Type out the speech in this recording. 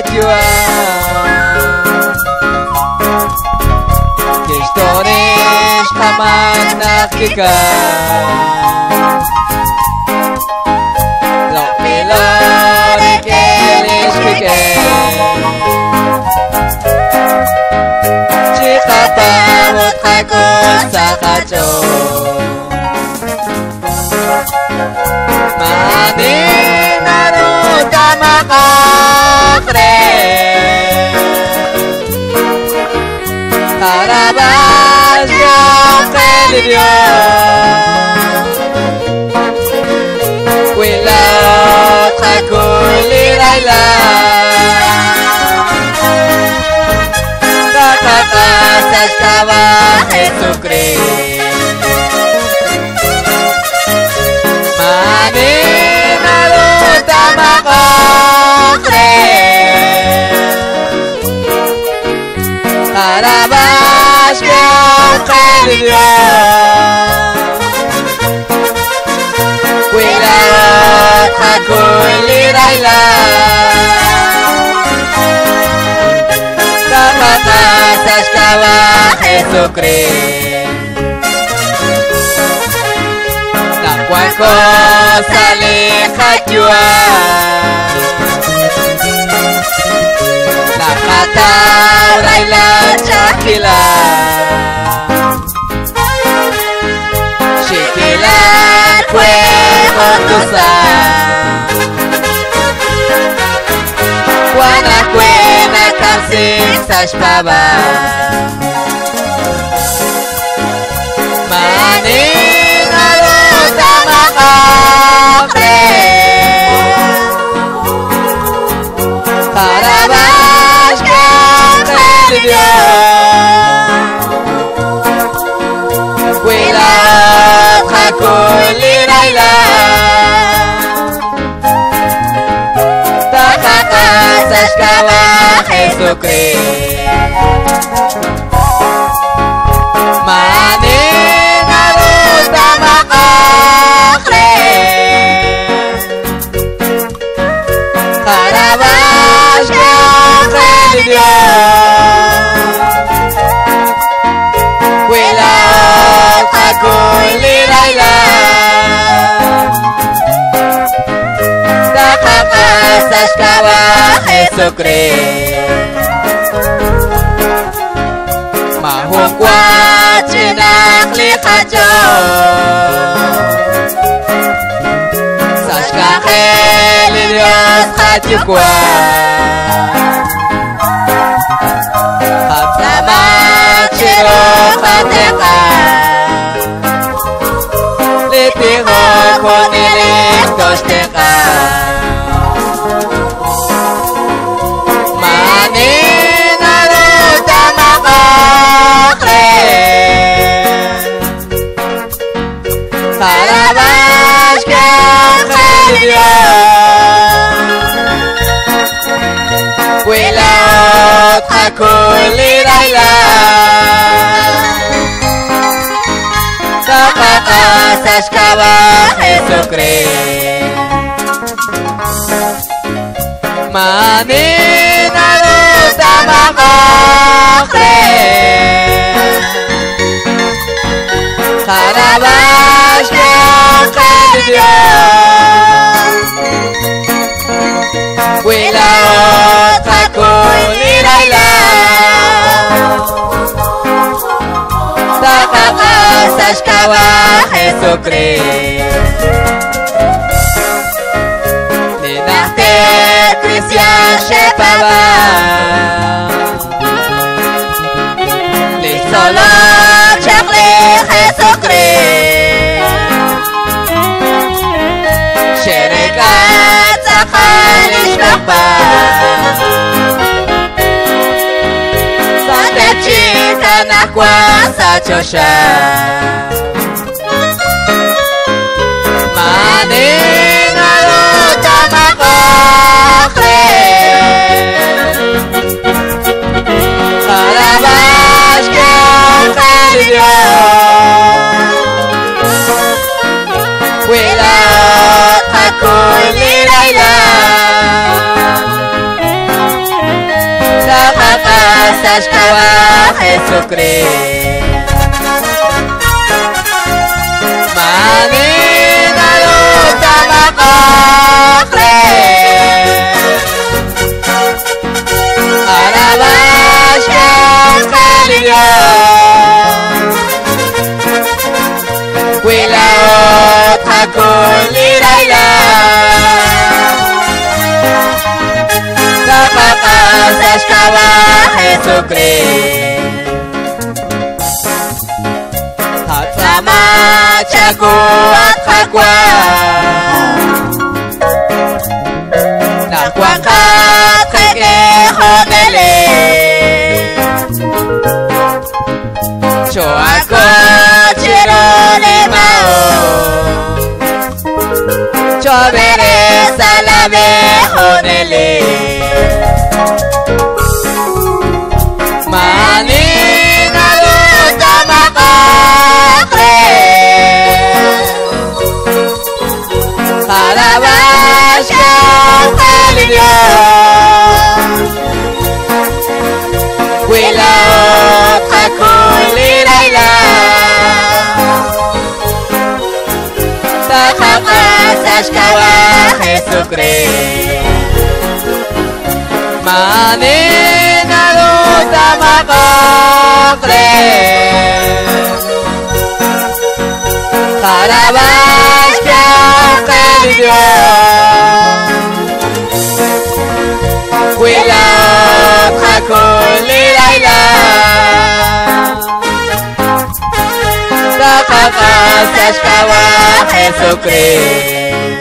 חג'ואה כשתורש חמק נחקיקה לא מילורי כליש ככם שחפם אותך כל סחצ'ו מעניין ערות המחוכרי הרבש יוכל לביון קווילות חכו לי לילה תחת השכבה חסוקרי מעניין ערות המחוכרי הרבש יוכל לביון קווילות חכו לי לילה תחת השכבה חסוקרי cosa le khajua la khata raila chakila shikila kwe motusa wana kwe na kamsi sashpaba mani Karabash Kandeliya Kwilat Hakuli Raila Takaka Sashkawa Jesukri Mani Naruta Makakre Karabash Kandeliya Kwilat Hakuli Raila Takaka Sashkawa Jesukri Mahukwa Chinak Likhajo Sashkahe Lilios Khajukwa Hapsama Chiro Khateka Litiho Kunilik Toshteka Mani Naruta Makakre Karabash Kandeliya Kwilat Hakuli Raila Takaka Sashkawa Jesukri Mani Naruta Makakre Karabash Kandeliya Kwilat Hakuli Raila Takaka Sashkawa Jesukri Ninahte Christian Shepava Lisolot Shekli Jesukri Sherekat Zachal Ishbakba Satechika Nakwa Sachosha Mani Naruta Makakre Karabash Kandeliya Kwilat Hakuli Raila Jesucristo. Manina luta makakre Arabash kaliya Wilaot hakuliraya Kapapasas kawa Jesucristo. Hatsama chaku at hakwa Nakwakat kake honele Choako chirole mao Chovere salame honele Manina luta makakre Arabash kaliya Wilaot hakuliraya Takapasas kawa Jesucristo. Manina luta makakre Arabash kaliya Wilaot hakuliraya Takapasas kawa Jesucristo.